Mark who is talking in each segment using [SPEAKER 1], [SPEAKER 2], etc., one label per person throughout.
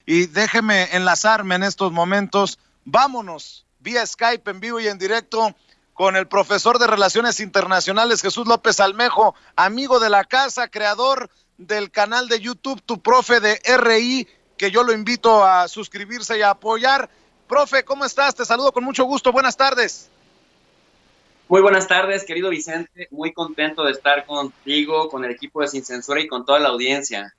[SPEAKER 1] y déjeme enlazarme en estos momentos. Vámonos vía Skype en vivo y en directo con el profesor de Relaciones Internacionales Jesús López Almejo, amigo de la casa, creador del canal de YouTube Tu Profe de RI, que yo lo invito a suscribirse y a apoyar. Profe, ¿cómo estás? Te saludo con mucho gusto. Buenas tardes.
[SPEAKER 2] Muy buenas tardes, querido Vicente. Muy contento de estar contigo, con el equipo de Sin Censura y con toda la audiencia.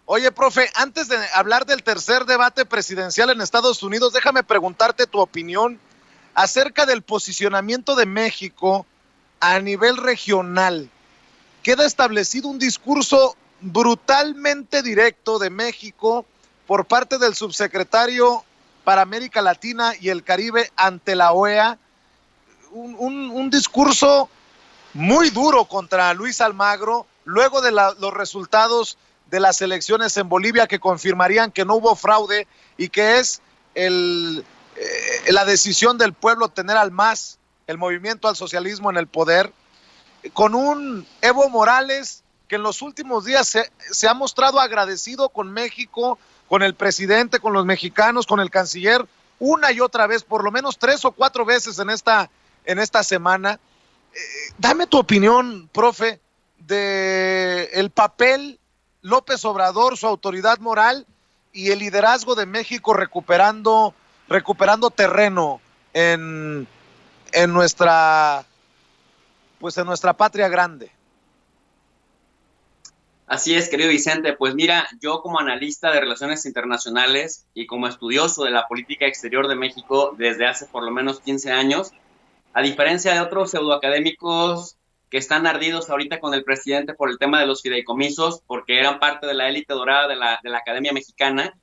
[SPEAKER 1] Oye, profe, antes de hablar del tercer debate presidencial en Estados Unidos, déjame preguntarte tu opinión acerca del posicionamiento de México a nivel regional. Queda establecido un discurso brutalmente directo de México por parte del subsecretario para América Latina y el Caribe ante la OEA, un discurso muy duro contra Luis Almagro, luego de los resultados de las elecciones en Bolivia que confirmarían que no hubo fraude y que es la decisión del pueblo tener al MAS, el movimiento al socialismo, en el poder, con un Evo Morales que en los últimos días se ha mostrado agradecido con México, con el presidente, con los mexicanos, con el canciller, una y otra vez, por lo menos 3 o 4 veces en esta semana. Dame tu opinión, profe, de el papel López Obrador, su autoridad moral y el liderazgo de México recuperando terreno en nuestra patria grande.
[SPEAKER 2] Así es, querido Vicente. Pues mira, yo como analista de relaciones internacionales y como estudioso de la política exterior de México desde hace por lo menos 15 años, a diferencia de otros pseudoacadémicos que están ardidos ahorita con el presidente por el tema de los fideicomisos, porque eran parte de la élite dorada de la Academia Mexicana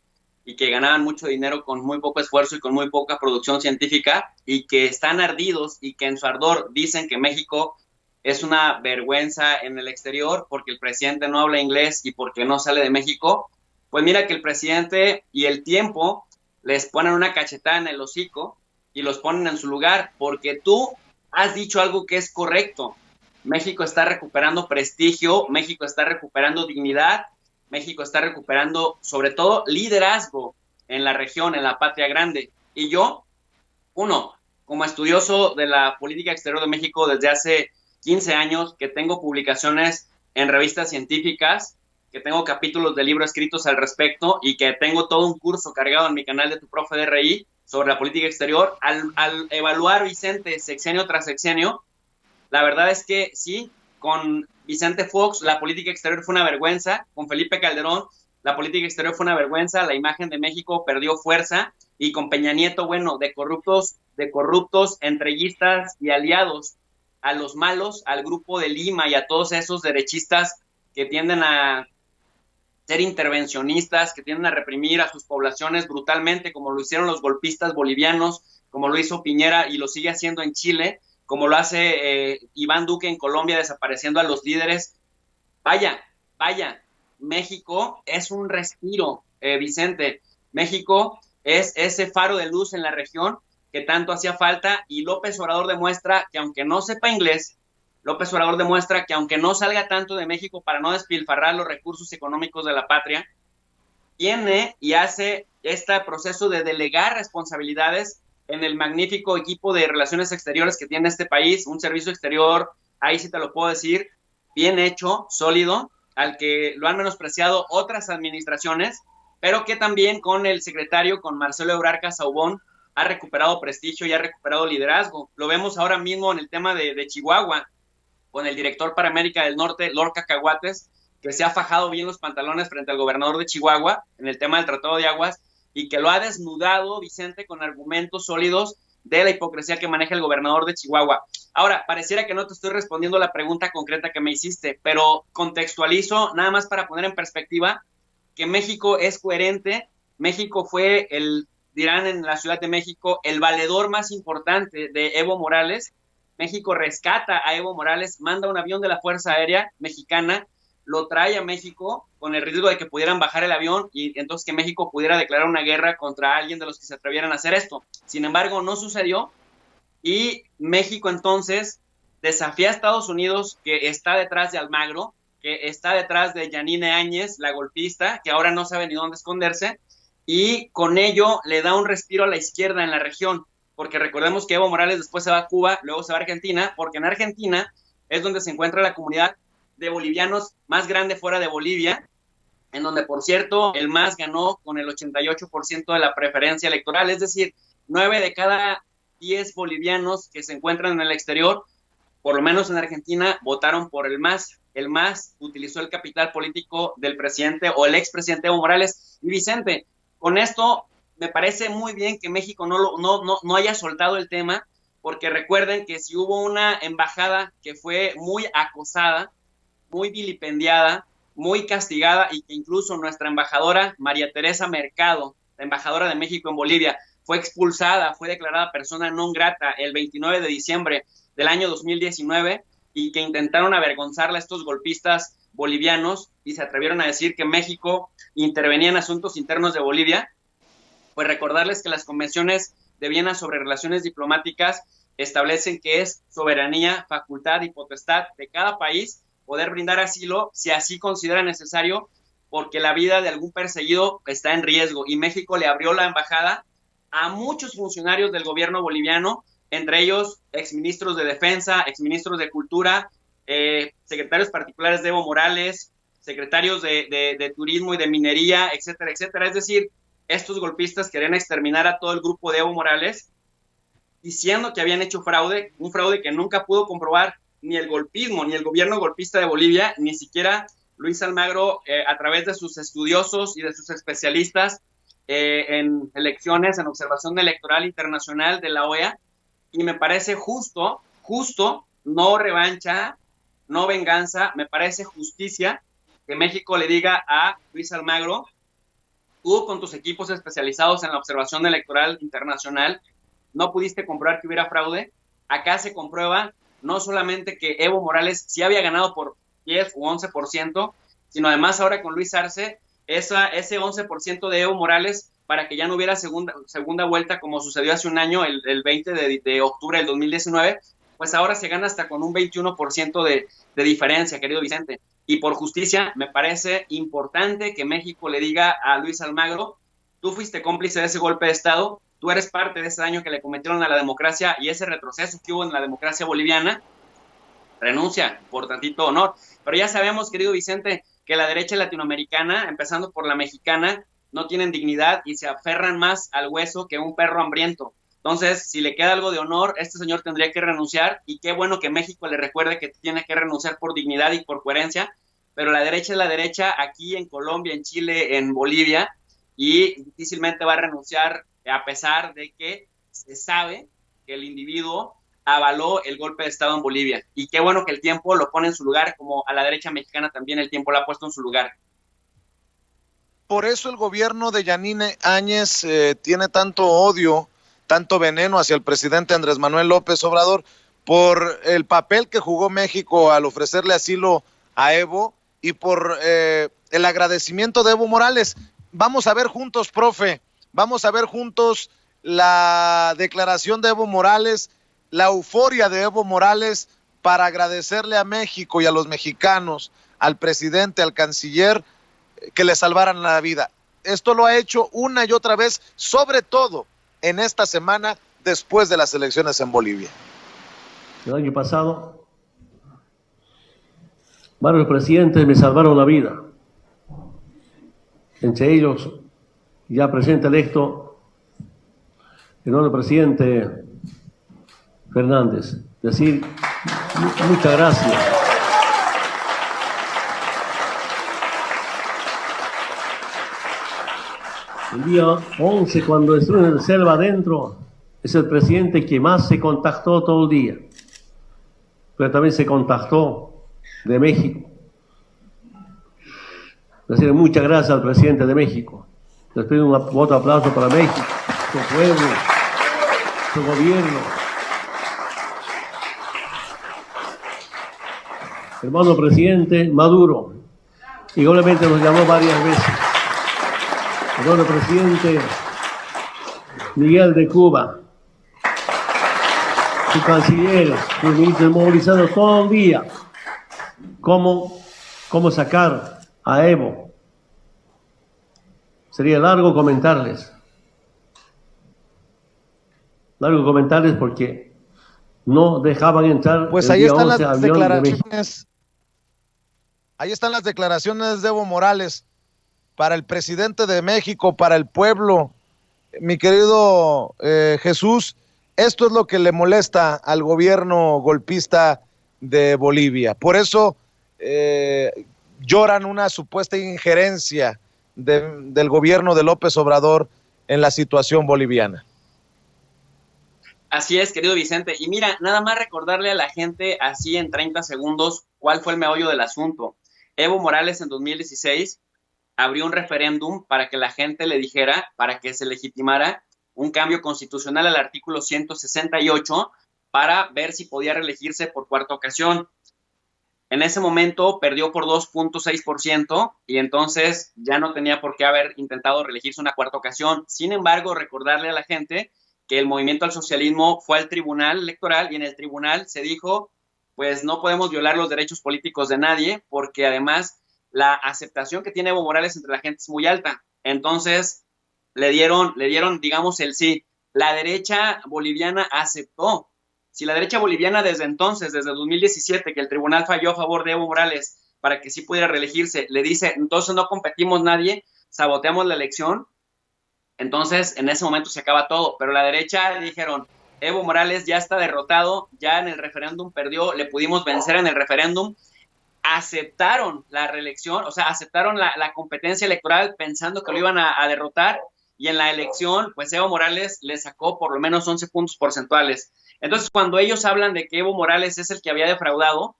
[SPEAKER 2] y que ganaban mucho dinero con muy poco esfuerzo y con muy poca producción científica, y que están ardidos y que en su ardor dicen que México es una vergüenza en el exterior porque el presidente no habla inglés y porque no sale de México. Pues mira que el presidente y el tiempo les ponen una cachetada en el hocico y los ponen en su lugar, porque tú has dicho algo que es correcto. México está recuperando prestigio, México está recuperando dignidad, México está recuperando sobre todo liderazgo en la región, en la patria grande. Y yo, como estudioso de la política exterior de México desde hace 15 años, que tengo publicaciones en revistas científicas, que tengo capítulos de libros escritos al respecto y que tengo todo un curso cargado en mi canal de Tu Profe de RI sobre la política exterior, al evaluar, Vicente, sexenio tras sexenio, la verdad es que sí, con Vicente Fox la política exterior fue una vergüenza, con Felipe Calderón la política exterior fue una vergüenza, la imagen de México perdió fuerza, y con Peña Nieto, bueno, de corruptos, entreguistas y aliados a los malos, al Grupo de Lima y a todos esos derechistas que tienden a ser intervencionistas, que tienden a reprimir a sus poblaciones brutalmente, como lo hicieron los golpistas bolivianos, como lo hizo Piñera y lo sigue haciendo en Chile, como lo hace Iván Duque en Colombia, desapareciendo a los líderes. Vaya, México es un respiro, Vicente. México es ese faro de luz en la región que tanto hacía falta, y López Obrador demuestra que aunque no sepa inglés, López Obrador demuestra que aunque no salga tanto de México para no despilfarrar los recursos económicos de la patria, tiene y hace este proceso de delegar responsabilidades en el magnífico equipo de relaciones exteriores que tiene este país, un servicio exterior, ahí sí te lo puedo decir, bien hecho, sólido, al que lo han menospreciado otras administraciones, pero que también con el secretario, con Marcelo Ebrard Casaubon, ha recuperado prestigio y ha recuperado liderazgo. Lo vemos ahora mismo en el tema de Chihuahua, con el director para América del Norte, Lord Cacahuates, que se ha fajado bien los pantalones frente al gobernador de Chihuahua en el tema del Tratado de Aguas, y que lo ha desnudado, Vicente, con argumentos sólidos de la hipocresía que maneja el gobernador de Chihuahua. Ahora, pareciera que no te estoy respondiendo la pregunta concreta que me hiciste, pero contextualizo nada más para poner en perspectiva que México es coherente. México fue dirán en la Ciudad de México, el valedor más importante de Evo Morales. México rescata a Evo Morales, manda un avión de la Fuerza Aérea Mexicana, lo trae a México con el riesgo de que pudieran bajar el avión y entonces que México pudiera declarar una guerra contra alguien de los que se atrevieran a hacer esto. Sin embargo, no sucedió, y México entonces desafía a Estados Unidos, que está detrás de Almagro, que está detrás de Yanine Áñez, la golpista, que ahora no sabe ni dónde esconderse, y con ello le da un respiro a la izquierda en la región, porque recordemos que Evo Morales después se va a Cuba, luego se va a Argentina, porque en Argentina es donde se encuentra la comunidad de bolivianos más grande fuera de Bolivia, en donde, por cierto, el MAS ganó con el 88% de la preferencia electoral, es decir, 9 de cada 10 bolivianos que se encuentran en el exterior, por lo menos en Argentina, votaron por el MAS. El MAS utilizó el capital político del presidente o el expresidente Evo Morales. Y Vicente, con esto me parece muy bien que México no haya soltado el tema, porque recuerden que si hubo una embajada que fue muy acosada, muy vilipendiada, muy castigada, y que incluso nuestra embajadora María Teresa Mercado, la embajadora de México en Bolivia, fue expulsada, fue declarada persona non grata el 29 de diciembre del año 2019, y que intentaron avergonzarla a estos golpistas bolivianos y se atrevieron a decir que México intervenía en asuntos internos de Bolivia. Pues recordarles que las convenciones de Viena sobre relaciones diplomáticas establecen que es soberanía, facultad y potestad de cada país poder brindar asilo si así considera necesario, porque la vida de algún perseguido está en riesgo, y México le abrió la embajada a muchos funcionarios del gobierno boliviano, entre ellos exministros de Defensa, exministros de Cultura, secretarios particulares de Evo Morales, secretarios de Turismo y de Minería, etcétera, etcétera. Es decir, estos golpistas querían exterminar a todo el grupo de Evo Morales, diciendo que habían hecho fraude, un fraude que nunca pudo comprobar ni el golpismo, ni el gobierno golpista de Bolivia, ni siquiera Luis Almagro, a través de sus estudiosos y de sus especialistas en elecciones, en observación electoral internacional de la OEA. Y me parece justo, no revancha, no venganza, me parece justicia que México le diga a Luis Almagro: tú con tus equipos especializados en la observación electoral internacional no pudiste comprobar que hubiera fraude. Acá se comprueba no solamente que Evo Morales sí había ganado por 10 u 11%, sino además ahora con Luis Arce, ese 11% de Evo Morales, para que ya no hubiera segunda vuelta como sucedió hace un año, el 20 de octubre del 2019, pues ahora se gana hasta con un 21% de diferencia, querido Vicente. Y por justicia me parece importante que México le diga a Luis Almagro: tú fuiste cómplice de ese golpe de Estado, tú eres parte de ese daño que le cometieron a la democracia y ese retroceso que hubo en la democracia boliviana, renuncia por tantito honor. Pero ya sabemos, querido Vicente, que la derecha latinoamericana, empezando por la mexicana, no tienen dignidad y se aferran más al hueso que un perro hambriento. Entonces, si le queda algo de honor, este señor tendría que renunciar, y qué bueno que México le recuerde que tiene que renunciar por dignidad y por coherencia. Pero la derecha es la derecha aquí en Colombia, en Chile, en Bolivia, y difícilmente va a renunciar, a pesar de que se sabe que el individuo avaló el golpe de Estado en Bolivia. Y qué bueno que el tiempo lo pone en su lugar, como a la derecha mexicana también el tiempo lo ha puesto en su lugar.
[SPEAKER 1] Por eso el gobierno de Yanine Áñez tiene tanto odio, tanto veneno hacia el presidente Andrés Manuel López Obrador, por el papel que jugó México al ofrecerle asilo a Evo, y por el agradecimiento de Evo Morales. Vamos a ver juntos, profe, vamos a ver juntos la declaración de Evo Morales, la euforia de Evo Morales para agradecerle a México y a los mexicanos, al presidente, al canciller, que le salvaran la vida. Esto lo ha hecho una y otra vez, sobre todo en esta semana después de las elecciones en Bolivia.
[SPEAKER 3] El año pasado, varios presidentes me salvaron la vida. Entre ellos, ya presidente electo, el nuevo presidente Fernández. Decir muchas gracias. El día 11, cuando estuve en el selva adentro, es el presidente que más se contactó todo el día. Pero también se contactó de México. Decir muchas gracias al presidente de México. Les pido un otro aplauso para México, su pueblo, su gobierno. Hermano presidente Maduro, igualmente nos llamó varias veces. Hermano presidente Miguel de Cuba, su canciller, su ministro movilizado todo el día, como cómo sacar a Evo. Sería largo comentarles porque no dejaban entrar
[SPEAKER 1] pues
[SPEAKER 3] el
[SPEAKER 1] ahí
[SPEAKER 3] día
[SPEAKER 1] están
[SPEAKER 3] 11
[SPEAKER 1] las
[SPEAKER 3] avión de México.
[SPEAKER 1] Ahí están las declaraciones de Evo Morales para el presidente de México, para el pueblo. Mi querido Jesús, esto es lo que le molesta al gobierno golpista de Bolivia. Por eso lloran una supuesta injerencia del gobierno de López Obrador en la situación boliviana.
[SPEAKER 2] Así es, querido Vicente. Y mira, nada más recordarle a la gente así en 30 segundos cuál fue el meollo del asunto. Evo Morales en 2016 abrió un referéndum para que la gente le dijera, para que se legitimara un cambio constitucional al artículo 168 para ver si podía reelegirse por cuarta ocasión. En ese momento perdió por 2.6% y entonces ya no tenía por qué haber intentado reelegirse una cuarta ocasión. Sin embargo, recordarle a la gente que el movimiento al socialismo fue al tribunal electoral y en el tribunal se dijo, pues no podemos violar los derechos políticos de nadie porque además la aceptación que tiene Evo Morales entre la gente es muy alta. Entonces le dieron, digamos, el sí. La derecha boliviana aceptó. Si la derecha boliviana desde entonces, desde 2017, que el tribunal falló a favor de Evo Morales para que sí pudiera reelegirse, le dice, entonces no competimos nadie, saboteamos la elección, entonces en ese momento se acaba todo. Pero la derecha dijeron, Evo Morales ya está derrotado, ya en el referéndum perdió, le pudimos vencer en el referéndum, aceptaron la reelección, o sea, aceptaron la competencia electoral pensando que lo iban a derrotar y en la elección, pues Evo Morales le sacó por lo menos 11 puntos porcentuales. Entonces, cuando ellos hablan de que Evo Morales es el que había defraudado,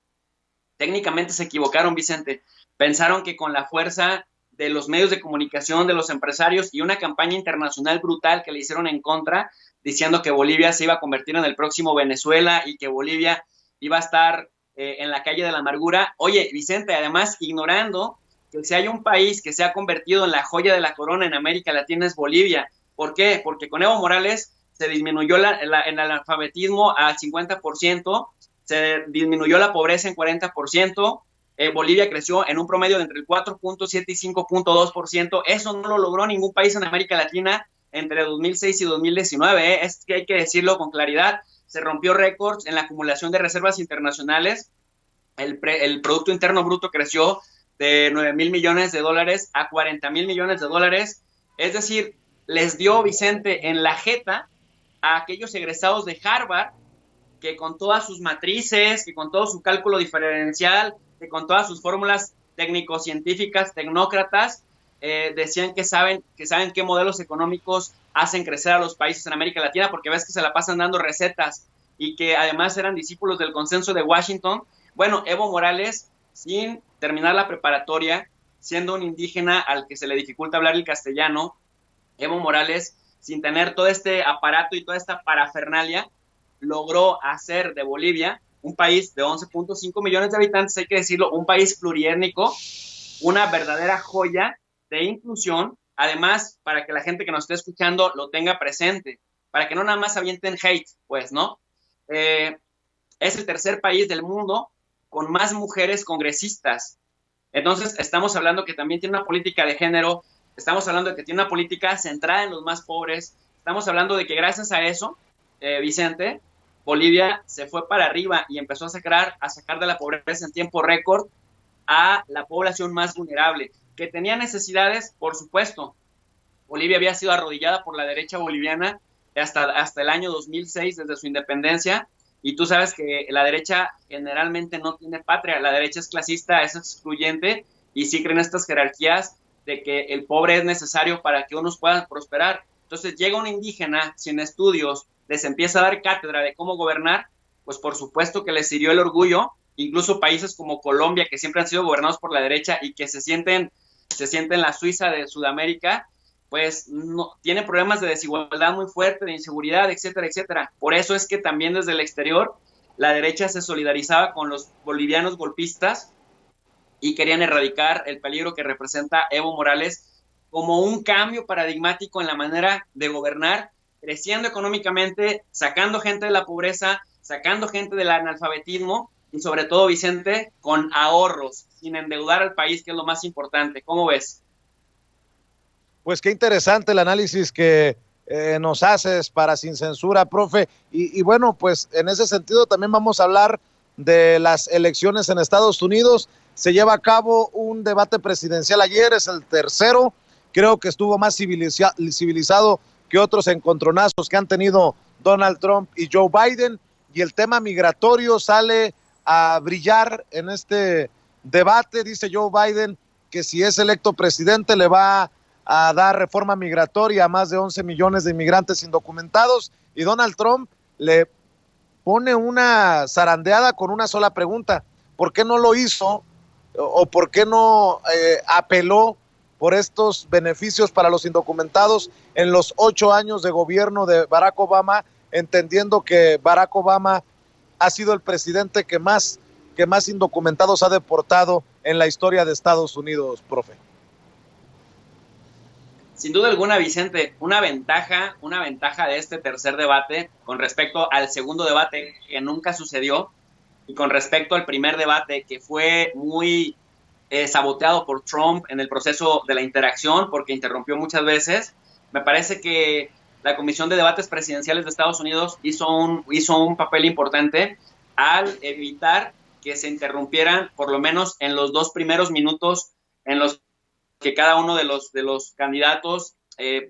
[SPEAKER 2] técnicamente se equivocaron, Vicente. Pensaron que con la fuerza de los medios de comunicación, de los empresarios y una campaña internacional brutal que le hicieron en contra, diciendo que Bolivia se iba a convertir en el próximo Venezuela y que Bolivia iba a estar en la calle de la amargura. Oye, Vicente, además ignorando que si hay un país que se ha convertido en la joya de la corona en América Latina es Bolivia. ¿Por qué? Porque con Evo Morales se disminuyó el analfabetismo al 50%, se disminuyó la pobreza en 40%, Bolivia creció en un promedio de entre el 4.7 y 5.2%. Eso no lo logró ningún país en América Latina entre 2006 y 2019. Es que hay que decirlo con claridad. Se rompió récords en la acumulación de reservas internacionales. El Producto Interno Bruto creció de 9,000 millones de dólares a 40,000 millones de dólares. Es decir, les dio, Vicente, en la jeta a aquellos egresados de Harvard que con todas sus matrices, que con todo su cálculo diferencial, que con todas sus fórmulas técnico-científicas, tecnócratas, decían que saben qué modelos económicos hacen crecer a los países en América Latina, porque ves que se la pasan dando recetas y que además eran discípulos del consenso de Washington. Bueno, Evo Morales, sin terminar la preparatoria, siendo un indígena al que se le dificulta hablar el castellano, Evo Morales, sin tener todo este aparato y toda esta parafernalia, logró hacer de Bolivia un país de 11.5 millones de habitantes, hay que decirlo, un país pluriétnico, una verdadera joya de inclusión. Además, para que la gente que nos esté escuchando lo tenga presente, para que no nada más avienten hate, pues, ¿no? Es el tercer país del mundo con más mujeres congresistas. Entonces, estamos hablando que también tiene una política de género, estamos hablando de que tiene una política centrada en los más pobres, estamos hablando de que gracias a eso, Vicente, Bolivia se fue para arriba y empezó a sacar de la pobreza en tiempo récord a la población más vulnerable, que tenía necesidades, por supuesto. Bolivia había sido arrodillada por la derecha boliviana hasta el año 2006, desde su independencia, y tú sabes que la derecha generalmente no tiene patria, la derecha es clasista, es excluyente, y sí creen estas jerarquías de que el pobre es necesario para que unos puedan prosperar. Entonces llega un indígena sin estudios, les empieza a dar cátedra de cómo gobernar, pues por supuesto que les hirió el orgullo. Incluso países como Colombia, que siempre han sido gobernados por la derecha y que se sienten la Suiza de Sudamérica, pues no, tienen problemas de desigualdad muy fuerte, de inseguridad, etcétera, etcétera. Por eso es que también desde el exterior la derecha se solidarizaba con los bolivianos golpistas y querían erradicar el peligro que representa Evo Morales como un cambio paradigmático en la manera de gobernar, creciendo económicamente, sacando gente de la pobreza, sacando gente del analfabetismo y sobre todo, Vicente, con ahorros, sin endeudar al país, que es lo más importante. ¿Cómo ves?
[SPEAKER 1] Pues qué interesante el análisis que nos haces para Sin Censura, profe. Y bueno, pues en ese sentido también vamos a hablar de las elecciones en Estados Unidos. Se lleva a cabo un debate presidencial ayer, es el tercero. Creo que estuvo más civilizado que otros encontronazos que han tenido Donald Trump y Joe Biden. Y el tema migratorio sale a brillar en este debate. Dice Joe Biden que si es electo presidente le va a dar reforma migratoria a más de 11 millones de inmigrantes indocumentados, y Donald Trump le pone una zarandeada con una sola pregunta: ¿por qué no lo hizo o por qué no apeló por estos beneficios para los indocumentados en los 8 años de gobierno de Barack Obama, entendiendo que Barack Obama ha sido el presidente que más indocumentados ha deportado en la historia de Estados Unidos, profe?
[SPEAKER 2] Sin duda alguna, Vicente, una ventaja de este tercer debate con respecto al segundo debate que nunca sucedió y con respecto al primer debate que fue muy saboteado por Trump en el proceso de la interacción porque interrumpió muchas veces. Me parece que la Comisión de Debates Presidenciales de Estados Unidos hizo un papel importante al evitar que se interrumpieran por lo menos en los 2 primeros minutos en los que cada uno de los candidatos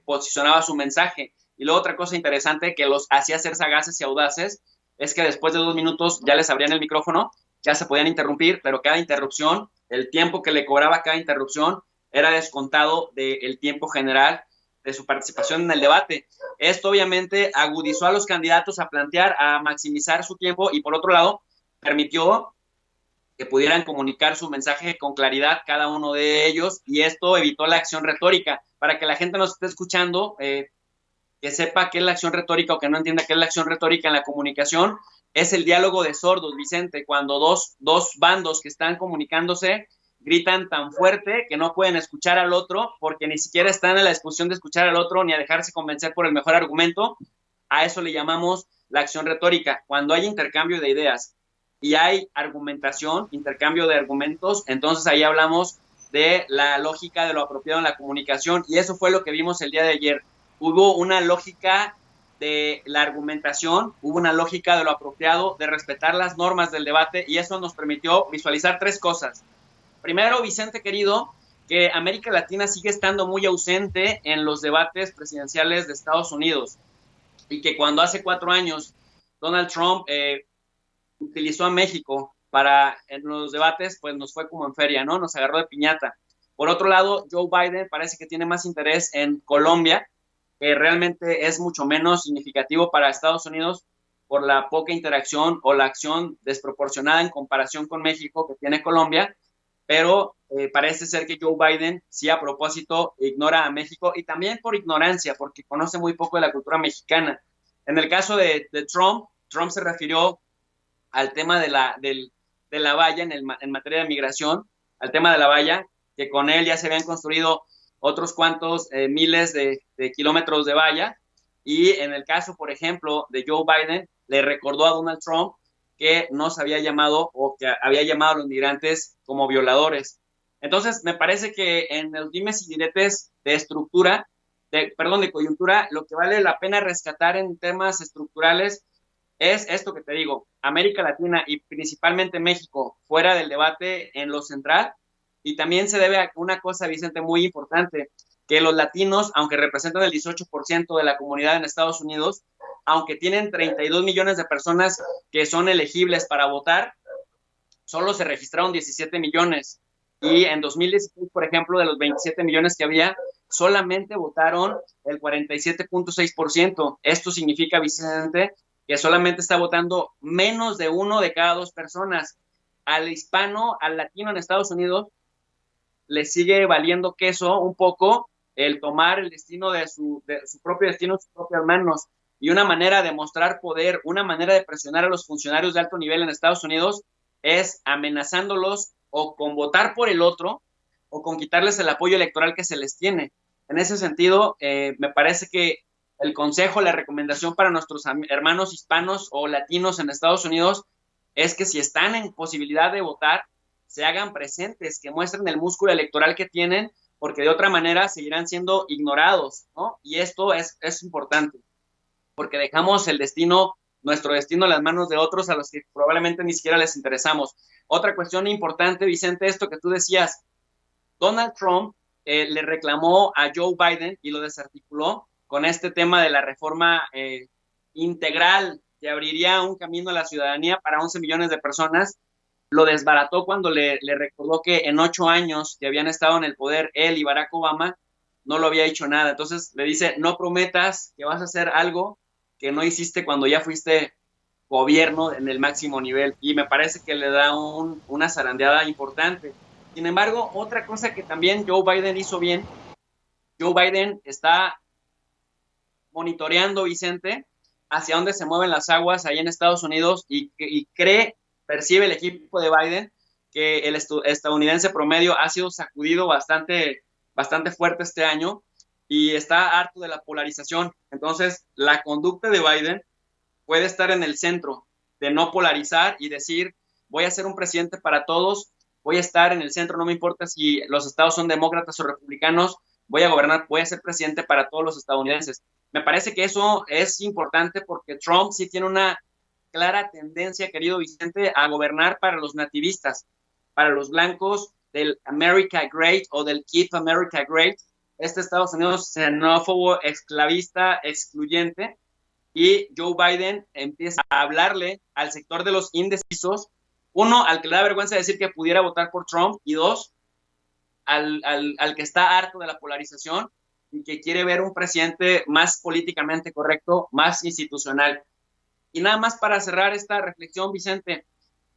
[SPEAKER 2] posicionaba su mensaje. Y luego otra cosa interesante que los hacía ser sagaces y audaces es que después de 2 minutos ya les abrían el micrófono, ya se podían interrumpir, pero cada interrupción, el tiempo que le cobraba cada interrupción era descontado del tiempo general de su participación en el debate. Esto obviamente agudizó a los candidatos a plantear, a maximizar su tiempo, y por otro lado permitió que pudieran comunicar su mensaje con claridad cada uno de ellos, y esto evitó la acción retórica. Para que la gente nos esté escuchando, que sepa qué es la acción retórica o que no entienda qué es la acción retórica en la comunicación, es el diálogo de sordos, Vicente, cuando dos bandos que están comunicándose gritan tan fuerte que no pueden escuchar al otro porque ni siquiera están en la disposición de escuchar al otro ni a dejarse convencer por el mejor argumento. A eso le llamamos la acción retórica. Cuando hay intercambio de ideas y hay argumentación, intercambio de argumentos, entonces ahí hablamos de la lógica de lo apropiado en la comunicación, y eso fue lo que vimos el día de ayer. Hubo una lógica de la argumentación, hubo una lógica de lo apropiado, de respetar las normas del debate, y eso nos permitió visualizar 3 cosas. Primero, Vicente querido, que América Latina sigue estando muy ausente en los debates presidenciales de Estados Unidos, y que cuando hace 4 años Donald Trump utilizó a México en los debates, pues nos fue como en feria, ¿no? Nos agarró de piñata. Por otro lado, Joe Biden parece que tiene más interés en Colombia, que realmente es mucho menos significativo para Estados Unidos por la poca interacción o la acción desproporcionada en comparación con México que tiene Colombia, pero parece ser que Joe Biden sí a propósito ignora a México, y también por ignorancia, porque conoce muy poco de la cultura mexicana. En el caso de Trump se refirió al tema de la valla en materia de migración, al tema de la valla, que con él ya se habían construido otros cuantos miles de kilómetros de valla, y en el caso, por ejemplo, de Joe Biden, le recordó a Donald Trump que nos había llamado o que había llamado a los migrantes como violadores. Entonces, me parece que en los dimes y diretes de estructura, de coyuntura, lo que vale la pena rescatar en temas estructurales es esto que te digo: América Latina y principalmente México fuera del debate en lo central, y también se debe a una cosa, Vicente, muy importante, que los latinos, aunque representan el 18% de la comunidad en Estados Unidos, aunque tienen 32 millones de personas que son elegibles para votar, solo se registraron 17 millones. Y en 2016, por ejemplo, de los 27 millones que había, solamente votaron el 47.6%. Esto significa, Vicente, que solamente está votando menos de 1 de cada 2 personas. Al hispano, al latino en Estados Unidos, le sigue valiendo queso un poco el tomar el destino de su propio destino en sus propias manos. Y una manera de mostrar poder, una manera de presionar a los funcionarios de alto nivel en Estados Unidos es amenazándolos o con votar por el otro o con quitarles el apoyo electoral que se les tiene. En ese sentido, me parece que el consejo, la recomendación para nuestros hermanos hispanos o latinos en Estados Unidos es que si están en posibilidad de votar, se hagan presentes, que muestren el músculo electoral que tienen, porque de otra manera seguirán siendo ignorados, ¿no? Y esto es importante, porque dejamos nuestro destino en las manos de otros a los que probablemente ni siquiera les interesamos. Otra cuestión importante, Vicente, esto que tú decías, Donald Trump le reclamó a Joe Biden y lo desarticuló con este tema de la reforma integral que abriría un camino a la ciudadanía para 11 millones de personas. Lo desbarató cuando le recordó que en 8 años que habían estado en el poder él y Barack Obama no lo había hecho nada. Entonces le dice, no prometas que vas a hacer algo que no hiciste cuando ya fuiste gobierno en el máximo nivel. Y me parece que le da una zarandeada importante. Sin embargo, otra cosa que también Joe Biden hizo bien, Joe Biden está monitoreando, Vicente, hacia dónde se mueven las aguas ahí en Estados Unidos y percibe el equipo de Biden que el estadounidense promedio ha sido sacudido bastante fuerte este año y está harto de la polarización. Entonces, la conducta de Biden puede estar en el centro de no polarizar y decir, voy a ser un presidente para todos, voy a estar en el centro, no me importa si los estados son demócratas o republicanos, voy a gobernar, voy a ser presidente para todos los estadounidenses. Me parece que eso es importante porque Trump sí tiene una clara tendencia, querido Vicente, a gobernar para los nativistas, para los blancos del America Great o del Keep America Great, este Estados Unidos xenófobo, esclavista, excluyente, y Joe Biden empieza a hablarle al sector de los indecisos, uno, al que le da vergüenza decir que pudiera votar por Trump, y dos, al que está harto de la polarización y que quiere ver un presidente más políticamente correcto, más institucional. Y nada más para cerrar esta reflexión, Vicente,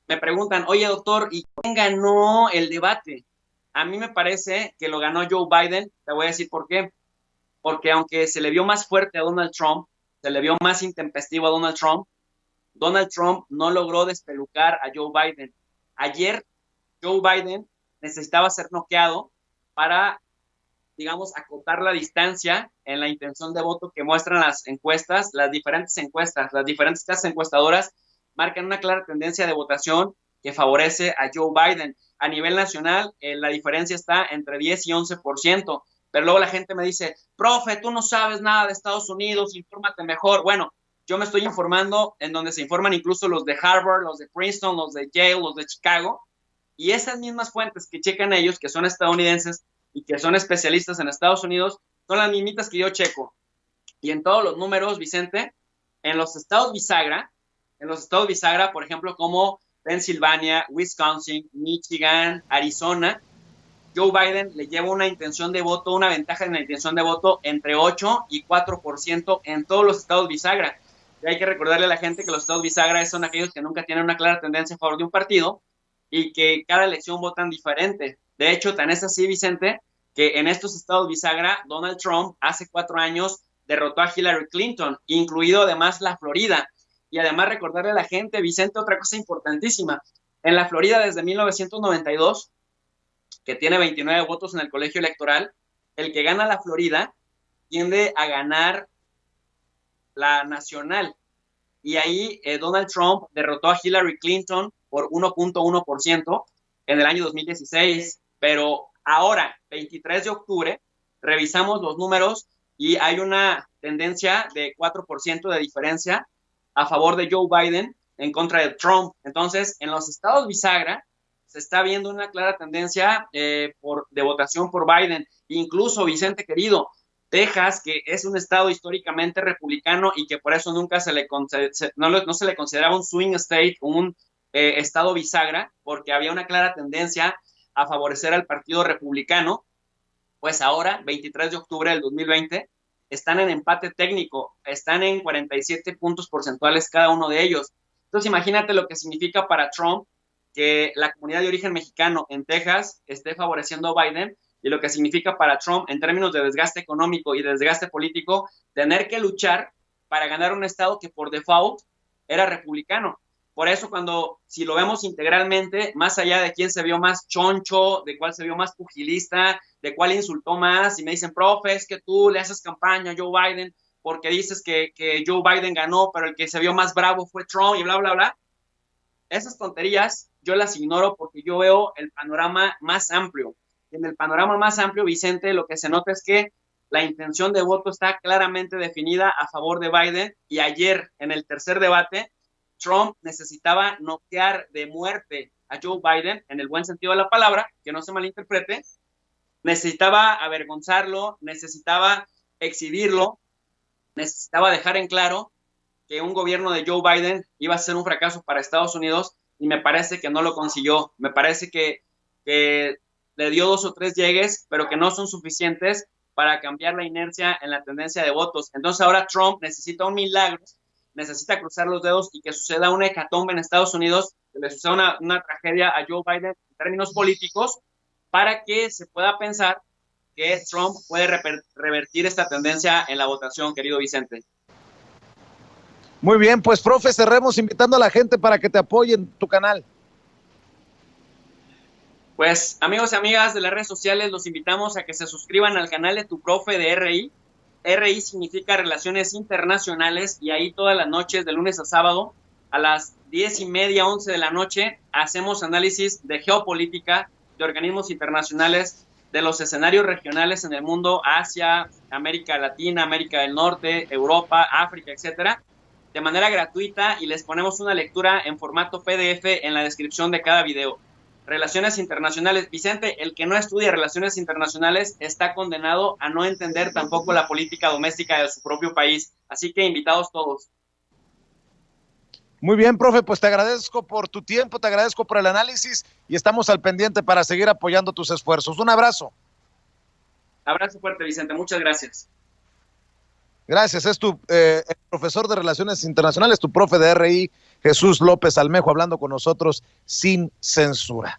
[SPEAKER 2] me preguntan, oye, doctor, ¿y quién ganó el debate? A mí me parece que lo ganó Joe Biden, te voy a decir por qué. Porque aunque se le vio más fuerte a Donald Trump, se le vio más intempestivo a Donald Trump no logró despelucar a Joe Biden. Ayer, Joe Biden necesitaba ser noqueado para, digamos, acotar la distancia en la intención de voto que muestran las encuestas, las diferentes casas encuestadoras marcan una clara tendencia de votación que favorece a Joe Biden. A nivel nacional, la diferencia está entre 10 y 11%, pero luego la gente me dice, profe, tú no sabes nada de Estados Unidos, infórmate mejor. Bueno, yo me estoy informando en donde se informan incluso los de Harvard, los de Princeton, los de Yale, los de Chicago, y esas mismas fuentes que checan ellos, que son estadounidenses y que son especialistas en Estados Unidos, son las mismitas que yo checo. Y en todos los números, Vicente, en los estados bisagra, por ejemplo, como Pensilvania, Wisconsin, Michigan, Arizona, Joe Biden le lleva una ventaja en la intención de voto entre 8 y 4% en todos los estados bisagra. Y hay que recordarle a la gente que los estados bisagra son aquellos que nunca tienen una clara tendencia a favor de un partido y que cada elección votan diferente. De hecho, tan es así, Vicente, que en estos estados bisagra, Donald Trump hace 4 años derrotó a Hillary Clinton, incluido además la Florida. Y además recordarle a la gente, Vicente, otra cosa importantísima. En la Florida desde 1992, que tiene 29 votos en el colegio electoral, el que gana la Florida tiende a ganar la nacional. Y ahí Donald Trump derrotó a Hillary Clinton por 1.1% en el año 2016. Pero ahora, 23 de octubre, revisamos los números y hay una tendencia de 4% de diferencia a favor de Joe Biden en contra de Trump. Entonces, en los estados bisagra se está viendo una clara tendencia de votación por Biden. Incluso, Vicente querido, Texas, que es un estado históricamente republicano y que por eso nunca no se le consideraba un swing state, un estado bisagra, porque había una clara tendencia a favorecer al partido republicano, pues ahora, 23 de octubre del 2020, están en empate técnico, están en 47 puntos porcentuales cada uno de ellos. Entonces imagínate lo que significa para Trump que la comunidad de origen mexicano en Texas esté favoreciendo a Biden y lo que significa para Trump en términos de desgaste económico y de desgaste político, tener que luchar para ganar un estado que por default era republicano. Por eso si lo vemos integralmente, más allá de quién se vio más choncho, de cuál se vio más pugilista, de cuál insultó más, y me dicen, profe, es que tú le haces campaña a Joe Biden porque dices que Joe Biden ganó, pero el que se vio más bravo fue Trump y bla, bla, bla. esas tonterías yo las ignoro porque yo veo el panorama más amplio. Y en el panorama más amplio, Vicente, lo que se nota es que la intención de voto está claramente definida a favor de Biden, y ayer en el tercer debate Trump necesitaba noquear de muerte a Joe Biden, en el buen sentido de la palabra, que no se malinterprete, necesitaba avergonzarlo, necesitaba exhibirlo, necesitaba dejar en claro que un gobierno de Joe Biden iba a ser un fracaso para Estados Unidos, y me parece que no lo consiguió. Me parece que le dio 2 o 3 llegues, pero que no son suficientes para cambiar la inercia en la tendencia de votos. Entonces ahora Trump necesita un milagro, necesita cruzar los dedos y que suceda una hecatombe en Estados Unidos, que le suceda una tragedia a Joe Biden en términos políticos, para que se pueda pensar que Trump puede revertir esta tendencia en la votación, querido Vicente.
[SPEAKER 1] Muy bien, pues profe, cerremos invitando a la gente para que te apoye en tu canal.
[SPEAKER 2] Pues amigos y amigas de las redes sociales, los invitamos a que se suscriban al canal de Tu Profe de RI. RI significa Relaciones Internacionales, y ahí todas las noches, de lunes a sábado, a las 10:30, 11 de la noche, hacemos análisis de geopolítica, de organismos internacionales, de los escenarios regionales en el mundo, Asia, América Latina, América del Norte, Europa, África, etcétera, de manera gratuita, y les ponemos una lectura en formato PDF en la descripción de cada video. Relaciones internacionales. Vicente, el que no estudia relaciones internacionales está condenado a no entender tampoco la política doméstica de su propio país. Así que invitados todos.
[SPEAKER 1] Muy bien, profe, pues te agradezco por tu tiempo, te agradezco por el análisis, y estamos al pendiente para seguir apoyando tus esfuerzos. Un abrazo.
[SPEAKER 2] Abrazo fuerte, Vicente. Muchas gracias.
[SPEAKER 1] Gracias, es tu el profesor de Relaciones Internacionales, tu profe de RI, Jesús López Almejo, hablando con nosotros sin censura.